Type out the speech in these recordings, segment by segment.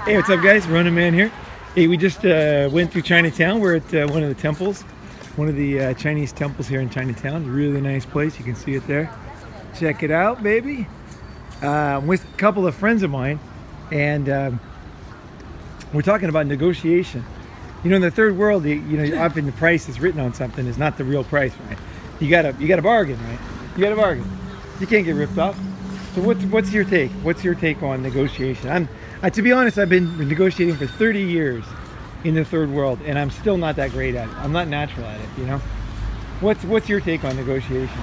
Hey, what's up, guys? Ronin Man here. Hey, we just went through Chinatown. We're at one of the temples, one of the Chinese temples here in Chinatown. Really nice place. You can see it there. Check it out, baby. I'm with a couple of friends of mine, and we're talking about negotiation. You know, in the third world, often the price that's written on something is not the real price, right? You gotta bargain, right? You gotta bargain. You can't get ripped off. So what's your take? What's your take on negotiation? To be honest, I've been negotiating for 30 years in the third world, and I'm still not that great at it. I'm not natural at it, you know? What's your take on negotiation?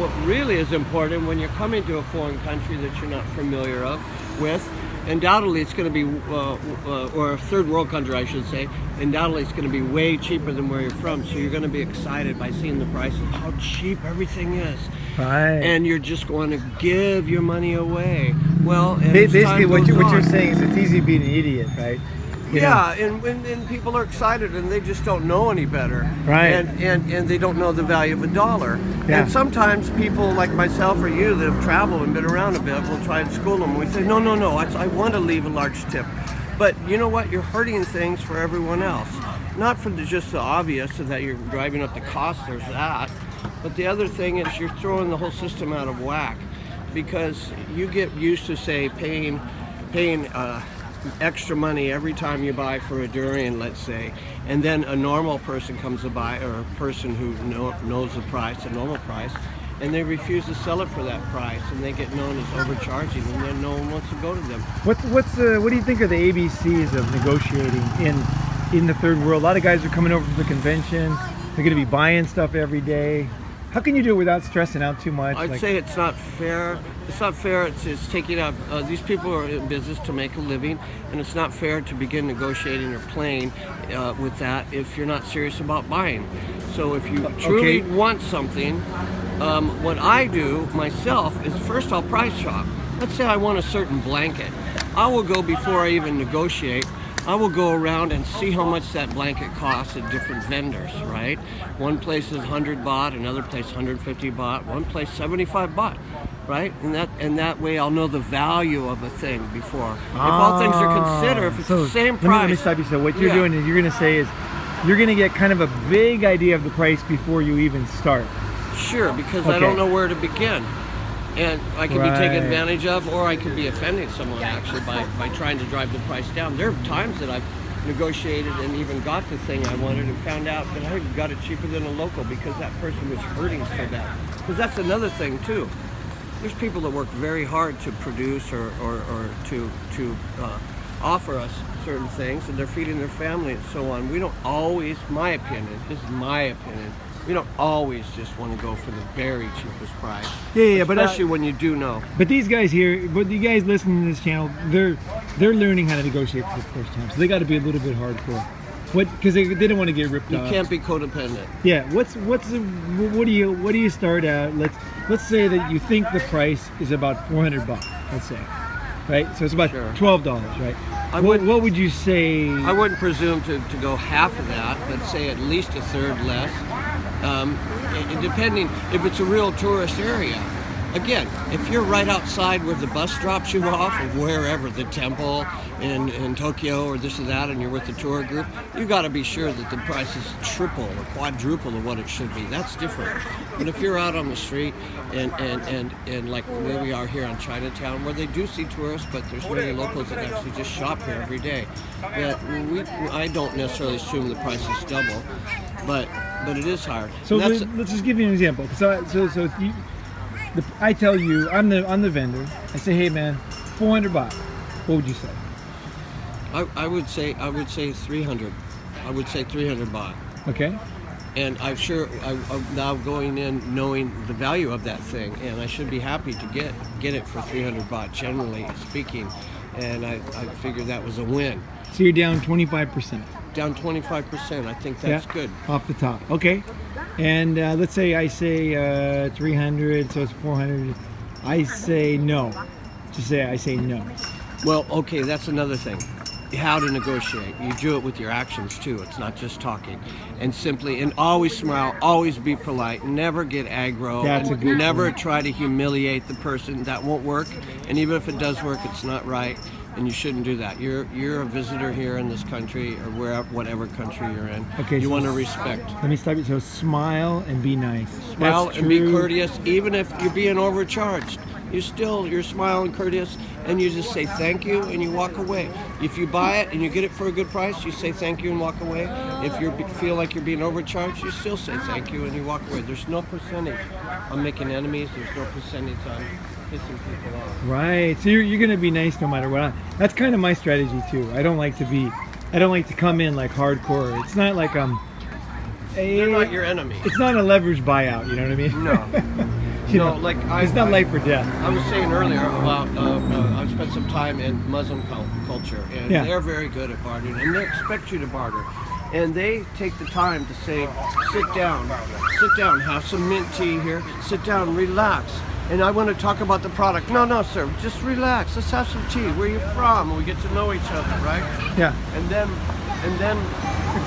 What really is important when you're coming to a foreign country that you're not familiar with, undoubtedly it's going to be, or a third world country I should say, undoubtedly it's going to be way cheaper than where you're from. So you're going to be excited by seeing the prices, how cheap everything is. Right. And you're just going to give your money away. Well, and basically what you're saying is it's easy to be an idiot, right? And people are excited and they just don't know any better. Right. And they don't know the value of a dollar. Yeah. And sometimes people like myself or you that have traveled and been around a bit will try and school them. We say, no, I want to leave a large tip. But you know what? You're hurting things for everyone else. Not for just the obvious, so that you're driving up the cost, there's that. But the other thing is you're throwing the whole system out of whack, because you get used to, say, paying extra money every time you buy for a durian, let's say, and then a normal person comes to buy, or a person who knows the price, a normal price, and they refuse to sell it for that price, and they get known as overcharging, and then no one wants to go to them. What do you think are the ABCs of negotiating in the third world? A lot of guys are coming over to the convention. They're going to be buying stuff every day. How can you do it without stressing out too much? I'd say it's not fair. It's not fair. It's taking out. These people are in business to make a living, and it's not fair to begin negotiating or playing with that if you're not serious about buying. So if you truly want something, what I do myself is first I'll price shop. Let's say I want a certain blanket. I will go before I even negotiate. I will go around and see how much that blanket costs at different vendors, right? One place is 100 baht, another place 150 baht, one place 75 baht, right? And that way I'll know the value of a thing before. If all things are considered, if it's the same price. Let me stop you. So what you're doing is you're going to say is you're going to get kind of a vague idea of the price before you even start. Sure, because I don't know where to begin. And I could be taken advantage of, or I could be offending someone actually by trying to drive the price down. There are times that I've negotiated and even got the thing I wanted and found out that I got it cheaper than a local because that person was hurting for that. Because that's another thing too. There's people that work very hard to produce or to offer us certain things, and they're feeding their family and so on. We don't always, my opinion, this is my opinion, we don't always just want to go for the very cheapest price. But especially when you do know. But these guys here, but you guys listening to this channel, they're learning how to negotiate for the first time, so they got to be a little bit hardcore. Because they don't want to get ripped off. You can't be codependent. Yeah. What do you start at? Let's say that you think the price is about 400 baht. Let's say, right? So it's about $12, right? What would you say? I wouldn't presume to go half of that. Let's say at least a third less. Depending if it's a real tourist area. Again, if you're right outside where the bus drops you off, or wherever, the temple in Tokyo or this or that, and you're with the tour group, you got to be sure that the price is triple or quadruple of what it should be. That's different. But if you're out on the street and like where we are here on Chinatown, where they do see tourists, but there's many locals that actually just shop here every day. I don't necessarily assume the price is double, but it is higher. So let's just give you an example. I tell you, I'm the vendor. I say, hey man, 400 baht. What would you say? I would say 300. I would say 300 baht. Okay. And I'm now going in knowing the value of that thing, and I should be happy to get it for 300 baht, generally speaking. And I figured that was a win. So you're down 25%. Down 25%. I think that's good. Off the top. Okay. And let's say I say 300, so it's 400. I say no. I say no. Well, okay, that's another thing. How to negotiate. You do it with your actions too. It's not just talking. And always smile, always be polite, never get aggro. That's a good Never point. try to humiliate the person. That won't work. And even if it does work, it's not right. and you shouldn't do that. You're a visitor here in this country, or whatever country you're in. Okay, you so want to respect. Let me stop you. So smile and be nice. Smile That's and be true. courteous, even if you're being overcharged. You're smiling courteous, and you just say thank you and you walk away. If you buy it and you get it for a good price, you say thank you and walk away. If you feel like you're being overcharged, you still say thank you and you walk away. There's no percentage on making enemies. There's no percentage on pissing people off. Right. So you're going to be nice no matter what. That's kind of my strategy too. I don't like to come in like hardcore. It's not like They're not your enemy. It's not a leverage buyout. You know what I mean? No. You know, like it's not life or death. I was saying earlier about I spent some time in Muslim culture, and they're very good at bartering, and they expect you to barter, and they take the time to say, sit down, have some mint tea here, sit down, relax. And I want to talk about the product. No, sir, just relax. Let's have some tea. Where are you from? And we get to know each other, right? Yeah. And then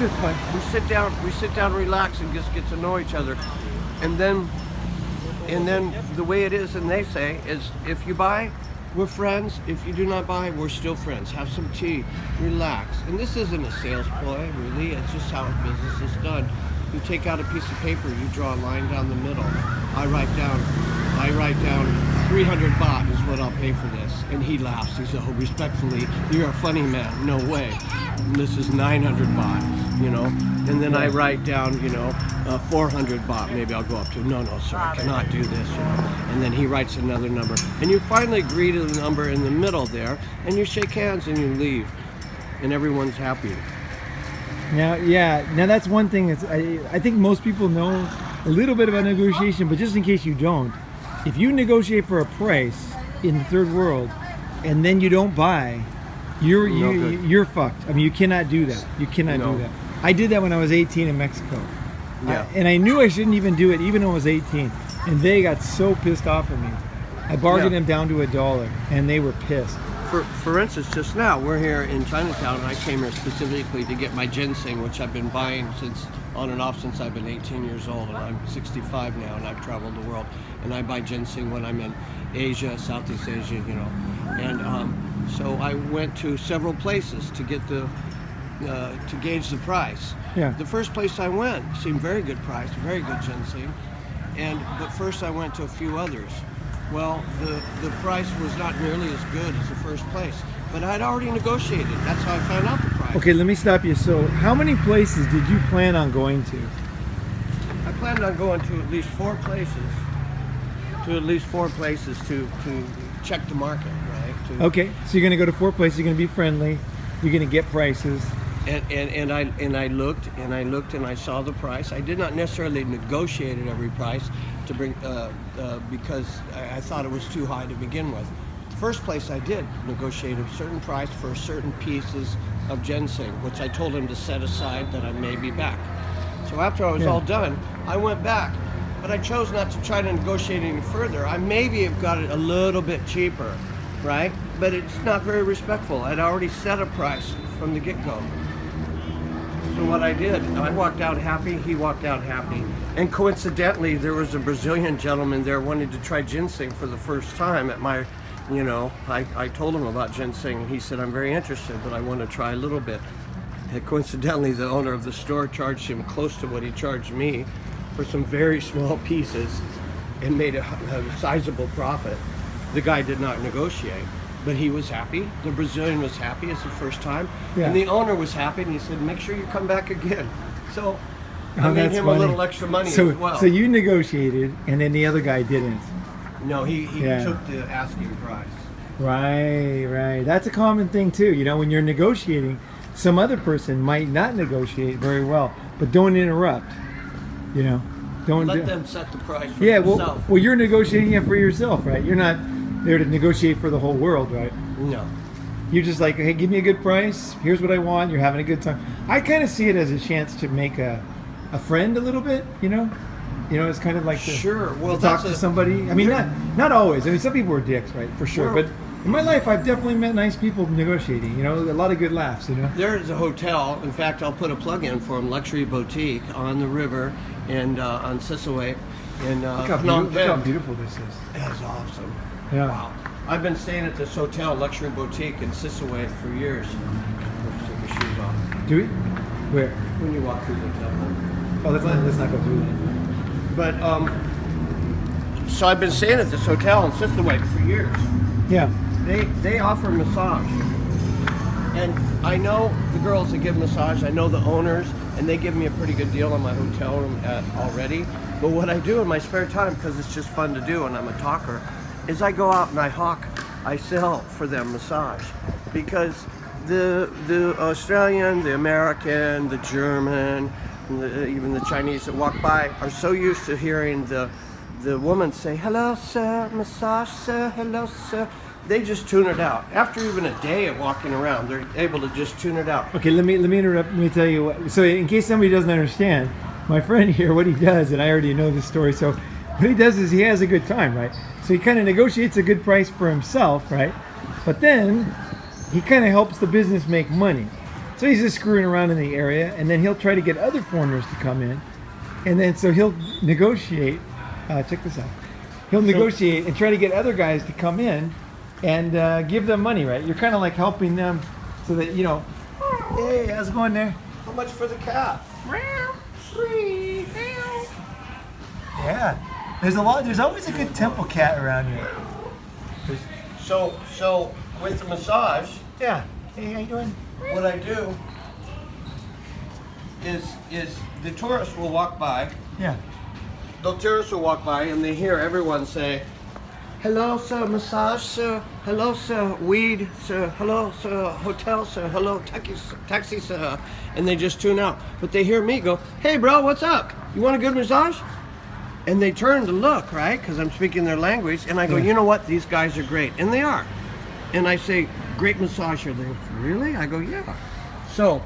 It's fine. we sit down, relax, and just get to know each other, and then the way it is, and they say, is if you buy, we're friends. If you do not buy, we're still friends. Have some tea, relax. And this isn't a sales ploy, really. It's just how business is done. You take out a piece of paper, you draw a line down the middle. I write down 300 baht is what I'll pay for this. And he laughs. He says, oh, respectfully, you're a funny man. No way. And this is 900 baht, you know. And then I write down, 400 baht. Maybe I'll go up to, no, sir, I cannot do this, And then he writes another number. And you finally agree to the number in the middle there, and you shake hands and you leave. And everyone's happy. Now that's one thing that's I think most people know a little bit about negotiation, but just in case you don't, if you negotiate for a price in the third world and then you don't buy, you're fucked. I mean, you cannot do that. You cannot do that. I did that when I was 18 in Mexico. Yeah. And I knew I shouldn't even do it even though I was 18, and they got so pissed off at me. I bargained them down to $1 and they were pissed. For instance, just now, we're here in Chinatown, and I came here specifically to get my ginseng, which I've been buying on and off since I've been 18 years old, and I'm 65 now, and I've traveled the world. And I buy ginseng when I'm in Asia, Southeast Asia, And so I went to several places to get to gauge the price. Yeah. The first place I went seemed very good price, very good ginseng, but first I went to a few others. Well, the price was not nearly as good as the first place, but I'd already negotiated. That's how I found out the price. Okay, let me stop you. So how many places did you plan on going to? I planned on going to at least four places. To check the market, right? Okay, so you're going to go to 4 places. You're going to be friendly. You're going to get prices. And I looked and I saw the price. I did not necessarily negotiate at every price to bring because I thought it was too high to begin with. The first place I did negotiate a certain price for certain pieces of ginseng, which I told him to set aside that I may be back. So after I was all done, I went back, but I chose not to try to negotiate any further. I maybe have got it a little bit cheaper, right? But it's not very respectful. I'd already set a price from the get-go. So what I did, I walked out happy, he walked out happy. And coincidentally, there was a Brazilian gentleman there wanting to try ginseng for the first time at my, I told him about ginseng, and he said, I'm very interested, but I want to try a little bit. And coincidentally, the owner of the store charged him close to what he charged me for some very small pieces and made a sizable profit. The guy did not negotiate. But he was happy. The Brazilian was happy. It's the first time. Yeah. And the owner was happy, and he said, make sure you come back again. So I made him a little extra money as well. So you negotiated, and then the other guy didn't. No, he took the asking price. Right. That's a common thing, too. When you're negotiating, some other person might not negotiate very well, but don't interrupt. Don't let them set the price for themselves. Well, you're negotiating it for yourself, right? You're not there to negotiate for the whole world, right? No. You're just like, hey, give me a good price. Here's what I want. You're having a good time. I kind of see it as a chance to make a friend a little bit, It's kind of like to talk to somebody. I mean, not always. I mean, some people are dicks, right? For sure. But in my life, I've definitely met nice people negotiating, a lot of good laughs, There's a hotel. In fact, I'll put a plug in for them, Luxury Boutique on the river and on Sisaway. And look how beautiful this is. That's awesome. Yeah. Wow. I've been staying at this hotel, luxury boutique in Sisaway for years. Let's take your shoes off. Do we? Where? When you walk through the temple. Oh, let's not go through that. But so I've been staying at this hotel in Sisaway for years. Yeah. They offer massage, and I know the girls that give massage. I know the owners, and they give me a pretty good deal on my hotel room already. But what I do in my spare time, because it's just fun to do, and I'm a talker, is I go out and I sell for them massage, because the Australian, the American, the German, even the Chinese that walk by are so used to hearing the woman say, "Hello, sir, massage, sir, hello, sir." They just tune it out. After even a day of walking around, they're able to just tune it out. Okay, let me interrupt. Let me tell you what. So in case somebody doesn't understand, my friend here, what he does, and I already know this story. So what he does is he has a good time, right? So he kind of negotiates a good price for himself, right? But then he kind of helps the business make money. So he's just screwing around in the area, and then he'll try to get other foreigners to come in, and then so he'll negotiate. Check this out. He'll negotiate and try to get other guys to come in and give them money, right? You're kind of like helping them so that, you know, hey, how's it going there? How much for the cat? Free. Yeah. There's always a good temple cat around here. So with the massage, Yeah. Hey, how you doing? what I do is the tourists will walk by. Yeah. The tourists will walk by and they hear everyone say, "Hello, sir, massage, sir. Hello, sir, weed, sir. Hello, sir, hotel, sir. Hello, taxi, sir." And they just tune out. But they hear me go, "Hey, bro, what's up? You want a good massage?" And they turn to look, right? Because I'm speaking their language. And I go, "You know what? These guys are great." And they are. And I say, "Great massager." They go, "Really?" I go, "Yeah." So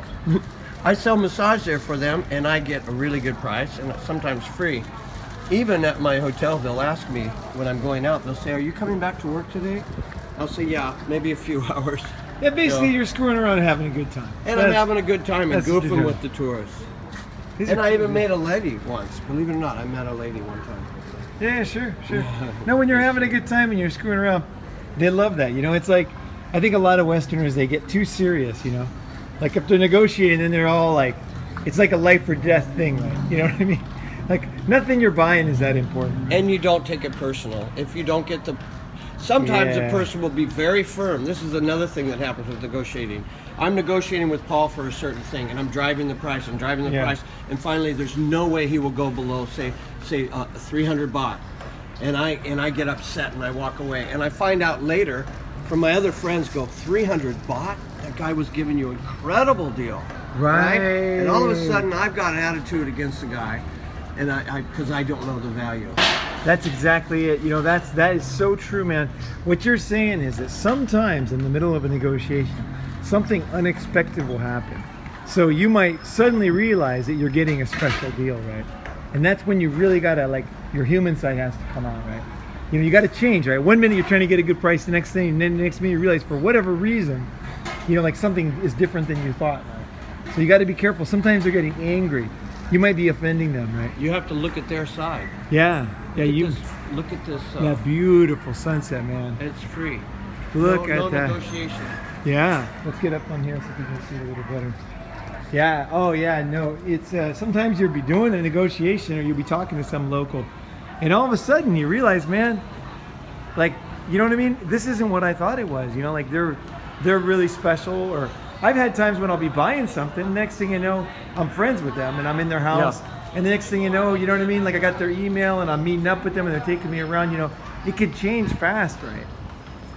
I sell massage there for them, and I get a really good price, and sometimes free. Even at my hotel, they'll ask me when I'm going out, they'll say, "Are you coming back to work today?" I'll say, "Yeah, maybe a few hours." Yeah, basically So- you're screwing around and having a good time. And I'm having a good time and that's what you're goofing doing. with the tourists. These And are- I even made a lady once. Believe it or not, I met a lady one time. Yeah, sure. No, when you're having a good time and you're screwing around, they love that. You know, it's like, I think a lot of Westerners, they get too serious, you know? Like if they're negotiating, then they're all like, it's like a life or death thing, right? You know what I mean? Like nothing you're buying is that important. And you don't take it personal. If you don't get the... Sometimes Yeah. a person will be very firm. This is another thing that happens with negotiating. I'm negotiating with Paul for a certain thing, and I'm driving the price, and finally there's no way he will go below, say 300 baht. And I get upset and I walk away. And I find out later from my other friends, go, 300 baht? That guy was giving you an incredible deal. Right. And all of a sudden I've got an attitude against the guy, and because I don't know the value. That's exactly it. You know, that is so true, man. What you're saying is that sometimes in the middle of a negotiation, something unexpected will happen. So you might suddenly realize that you're getting a special deal, right? And that's when you really gotta, like, your human side has to come out, right? You know, you gotta change, right? One minute you're trying to get a good price, the next thing, and then the next minute you realize for whatever reason, you know, like something is different than you thought, right? So you gotta be careful. Sometimes they're getting angry. You might be offending them, right? You have to look at their side. Yeah. Yeah, Look at this. that beautiful sunset, man. It's free. Look no at that. negotiation. Yeah. Let's get up on here so we can see it a little better. Yeah. Oh, yeah. No, it's sometimes you'll be doing a negotiation or you'll be talking to some local, and all of a sudden you realize, man, like, you know what I mean? This isn't what I thought it was. You know, like they're really special. Or I've had times when I'll be buying something. Next thing you know, I'm friends with them and I'm in their house. Yeah. And the next thing you know what I mean? Like I got their email and I'm meeting up with them and they're taking me around. You know, it could change fast, right?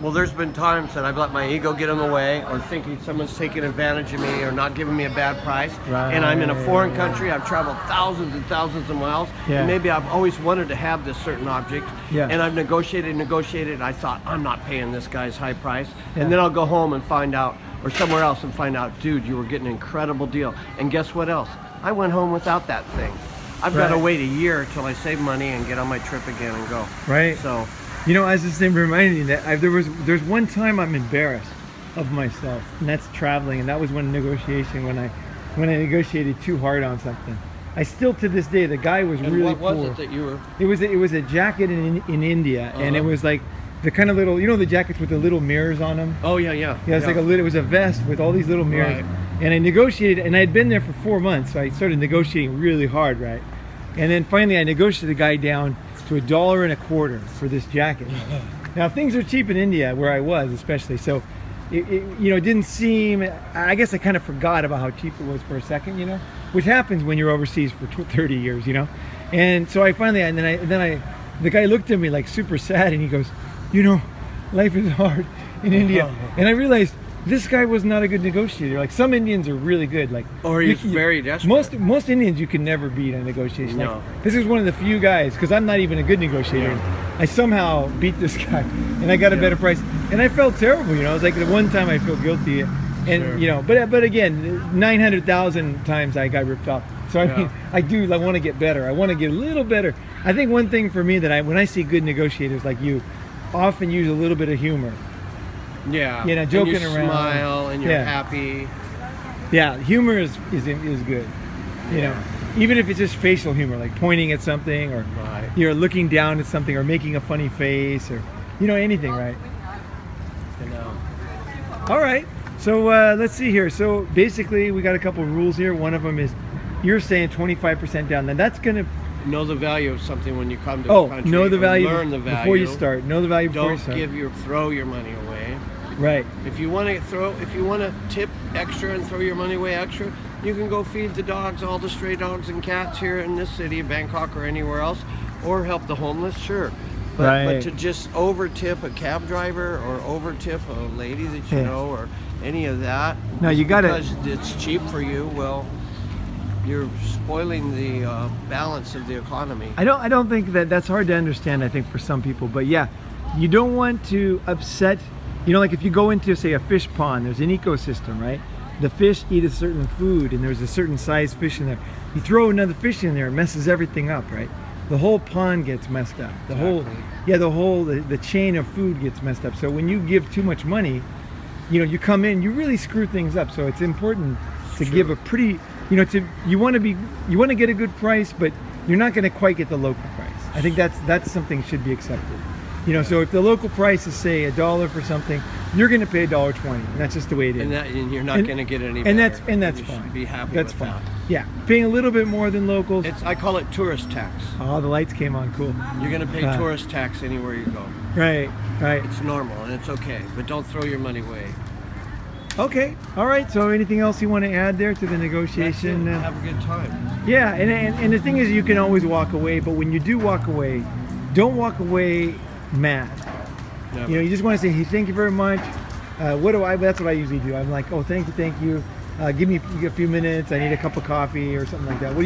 Well, there's been times that I've let my ego get in the way, or thinking someone's taking advantage of me, or not giving me a bad price. Right. And I'm in a foreign country. I've traveled thousands and thousands of miles. Yeah. And maybe I've always wanted to have this certain object. Yeah. And I've negotiated. I thought, I'm not paying this guy's high price. Yeah. And then I'll go home and find out, or somewhere else and find out, dude, you were getting an incredible deal. And guess what else? I went home without that thing. I've got to Right. wait a year till I save money and get on my trip again and go. Right. So. You know, as this thing reminded me that there's one time I'm embarrassed of myself, and that's traveling, and that was when negotiation, when I negotiated too hard on something. I still, to this day, the guy was And really what was poor. it that you were? It was a jacket in India, and it Uh-huh. was like the kind of little, you know, the jackets with the little mirrors on them. Oh yeah, yeah. Yeah, it's like it was a vest with all these little mirrors. Right. And I negotiated, and I had been there for 4 months, so I started negotiating really hard, right? And then finally I negotiated the guy down to $1.25 for this jacket. Now things are cheap in India, where I was especially, so it you know, it didn't seem, I guess I kind of forgot about how cheap it was for a second, you know, which happens when you're overseas for 30 years, you know. And so I finally, and then I the guy looked at me like super sad, and he goes, you know, life is hard in India. And I realized this guy was not a good negotiator. Like, some Indians are really good. Like, Or he's very desperate. Most Indians you can never beat in a negotiation. No. Like, this is one of the few guys, because I'm not even a good negotiator. Yeah. I somehow beat this guy, and I got a better price. And I felt terrible, you know. It was like the one time I feel guilty, and Sure. you know. But again, 900,000 times I got ripped off. So I mean, I want to get better. I want to get a little better. I think one thing for me that when I see good negotiators like you, often use a little bit of humor. Yeah. You know, joking and you around. smile and you're Yeah. happy. Yeah, humor is good. You know, even if it's just facial humor, like pointing at something, or Right. you're looking down at something, or making a funny face, or you know, anything, right? You know. All right. So let's see here. So basically, we got a couple of rules here. One of them is you're saying 25% down. Then that's gonna Know the value of something when you come to the country. know the value Learn the value before you start. Know the value before you Don't start. throw your money away. Right. If you want to tip extra and throw your money away extra, you can go feed the dogs, all the stray dogs and cats here in this city, Bangkok or anywhere else, or help the homeless, sure. But to just over tip a cab driver or over tip a lady that you know, or any of that, No, you got because it's cheap for you, well, you're spoiling the balance of the economy. I don't think that's hard to understand, I think, for some people. But yeah, you don't want to upset, you know, like if you go into, say, a fish pond, there's an ecosystem, right? The fish eat a certain food, and there's a certain size fish in there. You throw another fish in there, it messes everything up, right? The whole pond gets messed up. The chain of food gets messed up. So when you give too much money, you know, you come in, you really screw things up. So it's important to give a pretty, you know, you want to get a good price, but you're not going to quite get the local price. I think that's something should be accepted. You know, so if the local price is, say, $1 for something, you're going to pay $1.20, and that's just the way it is. And you're not going to get any better. And that's you fine. should be happy That's with fine. that. Yeah, paying a little bit more than locals. I call it tourist tax. Oh, the lights came on. Cool. You're going to pay tourist tax anywhere you go. Right. It's normal and it's okay, but don't throw your money away. Okay. All right. So anything else you want to add there to the negotiation? That's it. Have a good time. Yeah, and the thing is, you can always walk away, but when you do walk away, don't walk away mad. Never. You know, you just want to say, hey, thank you very much. That's what I usually do. I'm like, oh, thank you. Give me a few minutes. I need a cup of coffee or something like that.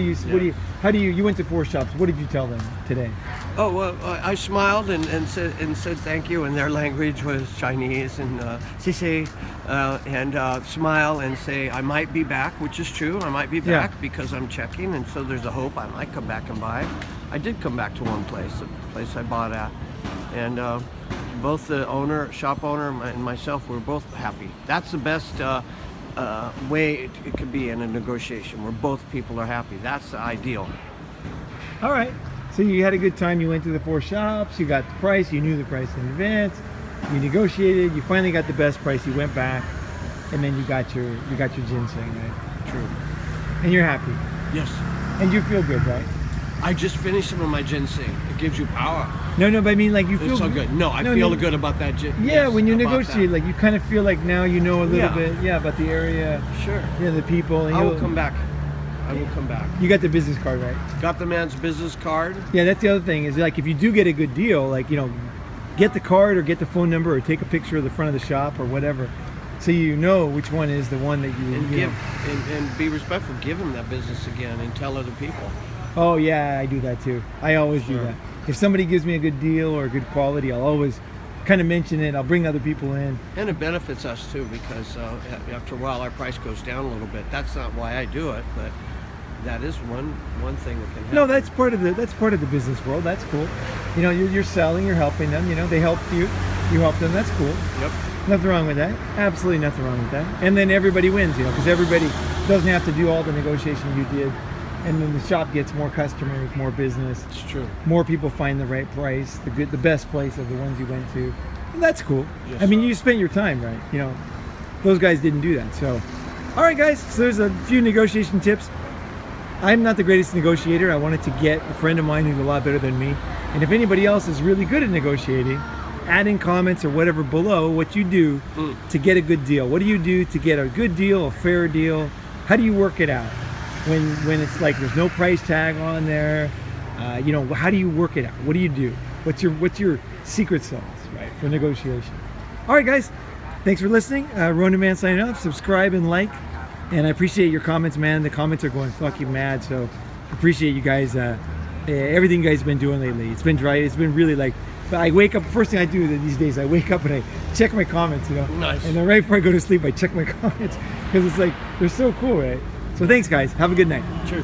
You went to 4 shops. What did you tell them today? Oh, well, I smiled and said thank you, and their language was Chinese, and "谢谢," and smile and say I might be back, which is true. I might be back because I'm checking, and so there's a hope I might come back and buy. I did come back to one place, the place I bought at, and both the shop owner, and myself were both happy. That's the best way it could be in a negotiation, where both people are happy. That's the ideal. All right. So you had a good time. You went to the 4 shops. You got the price. You knew the price in advance. You negotiated. You finally got the best price. You went back, and then you got your ginseng, right? True. And you're happy. Yes. And you feel good, right? I just finished some of my ginseng. It gives you power. No, but I mean, like, you feel It's so good. No, I feel good about that ginseng. Yeah, Yes, when you about negotiate, that. like, you kind of feel like now you know a little bit, about the area, Sure. the people. And I will come back. You got the business card, right? Got the man's business card. Yeah, that's the other thing is, like, if you do get a good deal, like, you know, get the card or get the phone number or take a picture of the front of the shop or whatever, so you know which one is the one that you And know. and be respectful. Give him that business again and tell other people. Oh yeah, I do that too. I always do that. If somebody gives me a good deal or a good quality, I'll always kind of mention it. I'll bring other people in. And it benefits us too, because after a while our price goes down a little bit. That's not why I do it, but that is one thing that can happen. No, that's part of the business world. That's cool. You know, you're selling, you're helping them. You know, they help you, you help them. That's cool. Yep. Nothing wrong with that. Absolutely nothing wrong with that. And then everybody wins. You know, because everybody doesn't have to do all the negotiation you did. and then the shop gets more customers, more business. It's true. More people find the right price, the best place of the ones you went to, and that's cool. Yes, I mean, sir. you spent your time, right? You know, those guys didn't do that. So, all right, guys. So there's a few negotiation tips. I'm not the greatest negotiator. I wanted to get a friend of mine who's a lot better than me. And if anybody else is really good at negotiating, add in comments or whatever below what you do to get a good deal. What do you do to get a good deal, a fair deal? How do you work it out when it's like there's no price tag on there? You know, how do you work it out? What do you do? What's your secret sauce, right, for negotiation? All right, guys. Thanks for listening. Ronin Man signing off. Subscribe and like. And I appreciate your comments, man. The comments are going fucking mad. So appreciate you guys. Everything you guys have been doing lately. It's been dry. It's been really like. But I wake up. First thing I do these days, I wake up and I check my comments. You know. Nice. And then right before I go to sleep, I check my comments because it's like they're so cool, right? So thanks, guys. Have a good night. Cheers.